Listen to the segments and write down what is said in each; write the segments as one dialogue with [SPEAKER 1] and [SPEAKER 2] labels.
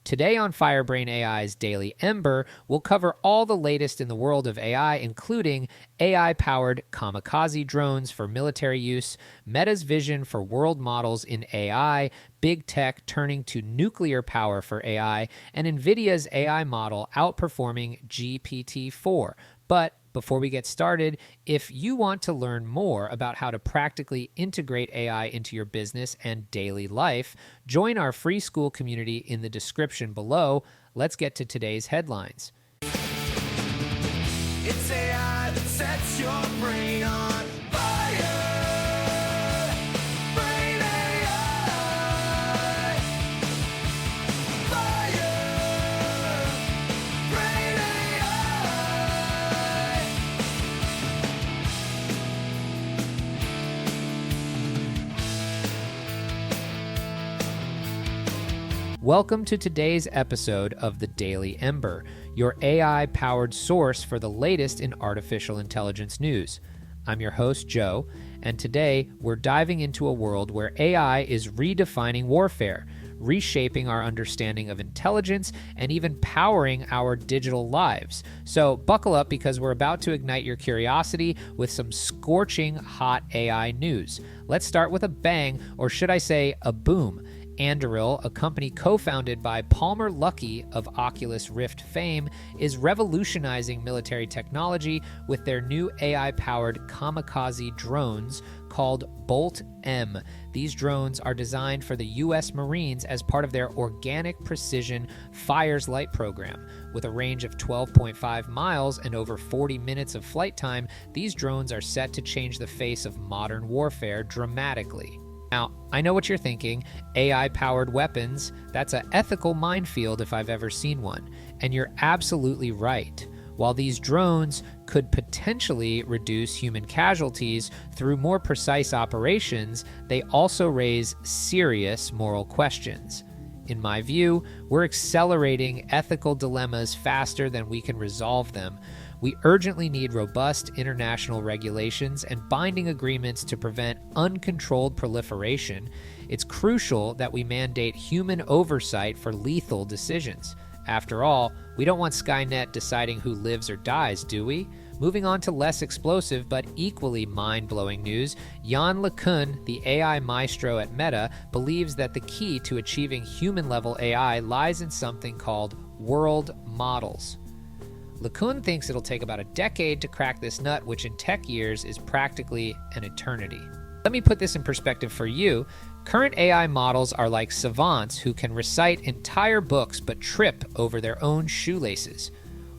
[SPEAKER 1] Today on FireBrain AI's Daily Ember, we'll cover all the latest in the world of AI, including AI-powered kamikaze drones for military use, Meta's vision for world models in AI, big tech turning to nuclear power for AI, and Nvidia's AI model outperforming GPT-4. But before we get started, if you want to learn more about how to practically integrate AI into your business and daily life, join our free school community in the description below. Let's get to today's headlines.
[SPEAKER 2] It's AI that sets your brain on fire. Brain AI. Fire. Brain AI.
[SPEAKER 1] Welcome to today's episode of the Daily Ember, your AI-powered source for the latest in artificial intelligence news. I'm your host, Joe, and today we're diving into a world where AI is redefining warfare, reshaping our understanding of intelligence, and even powering our digital lives. So buckle up because we're about to ignite your curiosity with some scorching hot AI news. Let's start with a bang, or should I say a boom. Anduril, a company co-founded by Palmer Luckey of Oculus Rift fame, is revolutionizing military technology with their new AI-powered kamikaze drones called Bolt-M. These drones are designed for the U.S. Marines as part of their Organic Precision Fires Light program. With a range of 12.5 miles and over 40 minutes of flight time, these drones are set to change the face of modern warfare dramatically. Now, I know what you're thinking, AI-powered weapons, that's an ethical minefield if I've ever seen one. And you're absolutely right. While these drones could potentially reduce human casualties through more precise operations, they also raise serious moral questions. In my view, we're accelerating ethical dilemmas faster than we can resolve them. We urgently need robust international regulations and binding agreements to prevent uncontrolled proliferation. It's crucial that we mandate human oversight for lethal decisions. After all, we don't want Skynet deciding who lives or dies, do we? Moving on to less explosive but equally mind-blowing news, Yann LeCun, the AI maestro at Meta, believes that the key to achieving human-level AI lies in something called world models. LeCun thinks it'll take about a decade to crack this nut, which in tech years is practically an eternity. Let me put this in perspective for you. Current AI models are like savants who can recite entire books but trip over their own shoelaces.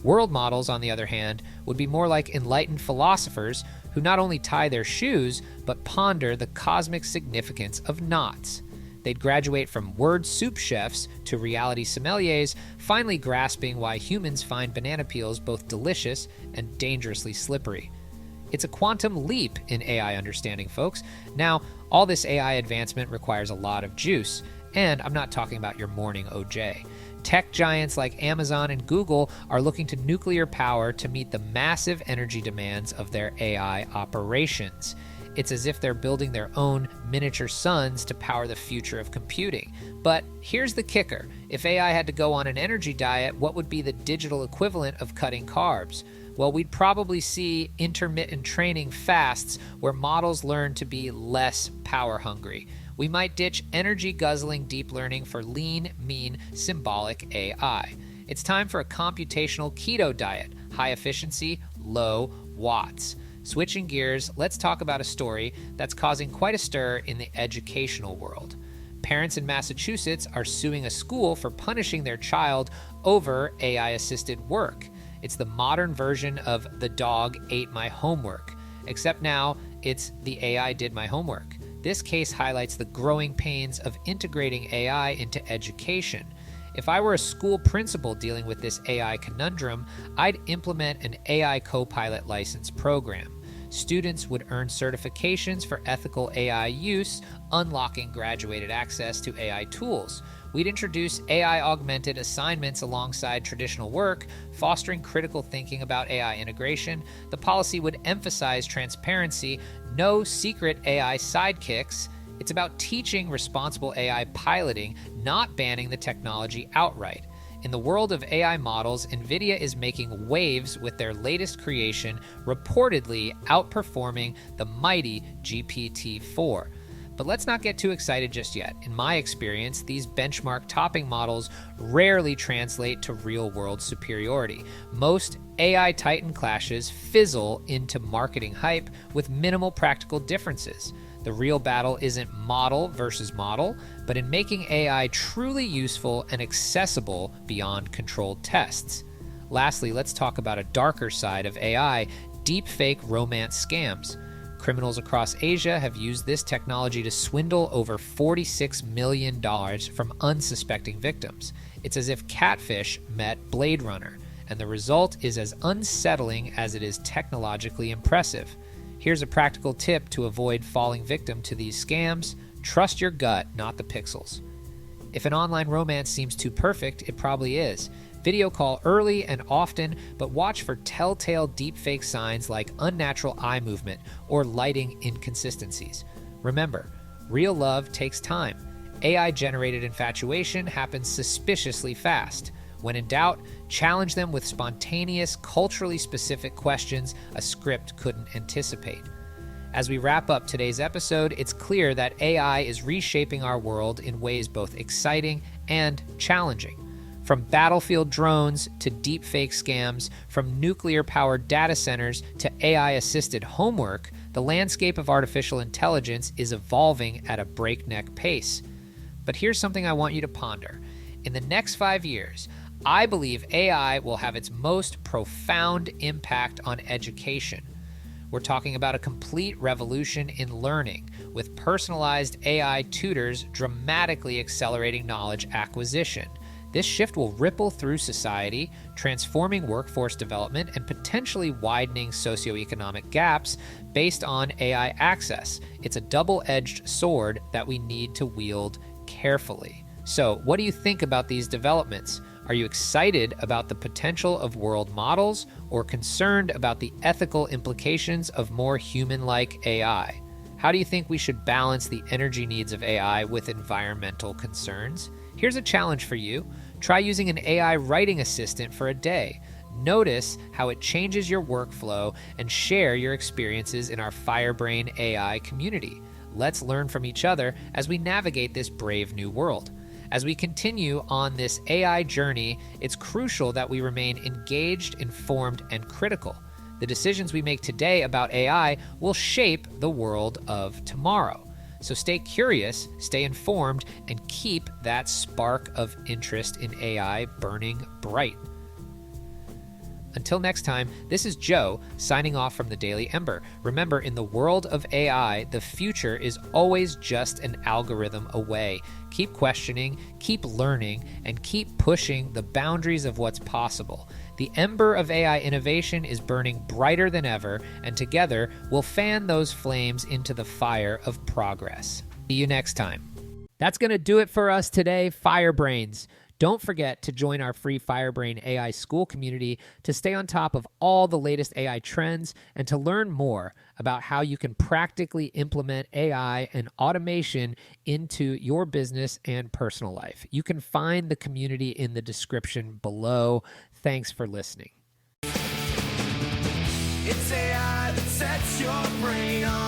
[SPEAKER 1] World models, on the other hand, would be more like enlightened philosophers who not only tie their shoes, but ponder the cosmic significance of knots. They'd graduate from word soup chefs to reality sommeliers, finally grasping why humans find banana peels both delicious and dangerously slippery. It's a quantum leap in AI understanding, folks. Now, all this AI advancement requires a lot of juice, and I'm not talking about your morning OJ. Tech giants like Amazon and Google are looking to nuclear power to meet the massive energy demands of their AI operations. It's as if they're building their own miniature suns to power the future of computing. But here's the kicker. If AI had to go on an energy diet, what would be the digital equivalent of cutting carbs? Well, we'd probably see intermittent training fasts where models learn to be less power hungry. We might ditch energy-guzzling deep learning for lean, mean, symbolic AI. It's time for a computational keto diet, high efficiency, low watts. Switching gears, let's talk about a story that's causing quite a stir in the educational world. Parents in Massachusetts are suing a school for punishing their child over AI-assisted work. It's the modern version of "the dog ate my homework," except now it's "the AI did my homework." This case highlights the growing pains of integrating AI into education. If I were a school principal dealing with this AI conundrum, I'd implement an AI co-pilot license program. Students would earn certifications for ethical AI use, unlocking graduated access to AI tools. We'd introduce AI-augmented assignments alongside traditional work, fostering critical thinking about AI integration. The policy would emphasize transparency, no secret AI sidekicks, It's about teaching responsible AI piloting, not banning the technology outright. In the world of AI models, Nvidia is making waves with their latest creation, reportedly outperforming the mighty GPT-4. But let's not get too excited just yet. In my experience, these benchmark topping models rarely translate to real-world superiority. Most AI Titan clashes fizzle into marketing hype with minimal practical differences. The real battle isn't model versus model, but in making AI truly useful and accessible beyond controlled tests. Lastly, let's talk about a darker side of AI, deepfake romance scams. Criminals across Asia have used this technology to swindle over $46 million from unsuspecting victims. It's as if Catfish met Blade Runner, and the result is as unsettling as it is technologically impressive. Here's a practical tip to avoid falling victim to these scams. Trust your gut, not the pixels. If an online romance seems too perfect, it probably is. Video call early and often, but watch for telltale deepfake signs like unnatural eye movement or lighting inconsistencies. Remember, real love takes time. AI-generated infatuation happens suspiciously fast. When in doubt, challenge them with spontaneous, culturally specific questions a script couldn't anticipate. As we wrap up today's episode, it's clear that AI is reshaping our world in ways both exciting and challenging. From battlefield drones to deepfake scams, from nuclear-powered data centers to AI-assisted homework, the landscape of artificial intelligence is evolving at a breakneck pace. But here's something I want you to ponder. In the next 5 years, I believe AI will have its most profound impact on education. We're talking about a complete revolution in learning, with personalized AI tutors dramatically accelerating knowledge acquisition. This shift will ripple through society, transforming workforce development and potentially widening socioeconomic gaps based on AI access. It's a double-edged sword that we need to wield carefully. So, what do you think about these developments? Are you excited about the potential of world models or concerned about the ethical implications of more human-like AI? How do you think we should balance the energy needs of AI with environmental concerns? Here's a challenge for you. Try using an AI writing assistant for a day. Notice how it changes your workflow and share your experiences in our FireBrain AI community. Let's learn from each other as we navigate this brave new world. As we continue on this AI journey, it's crucial that we remain engaged, informed, and critical. The decisions we make today about AI will shape the world of tomorrow. So stay curious, stay informed, and keep that spark of interest in AI burning bright. Until next time, this is Joe signing off from the Daily Ember. Remember, in the world of AI, the future is always just an algorithm away. Keep questioning, keep learning, and keep pushing the boundaries of what's possible. The ember of AI innovation is burning brighter than ever, and together we'll fan those flames into the fire of progress. See you next time. That's going to do it for us today, Firebrains. Don't forget to join our free FireBrain AI school community to stay on top of all the latest AI trends and to learn more about how you can practically implement AI and automation into your business and personal life. You can find the community in the description below. Thanks for listening.
[SPEAKER 2] It's AI that sets your brain on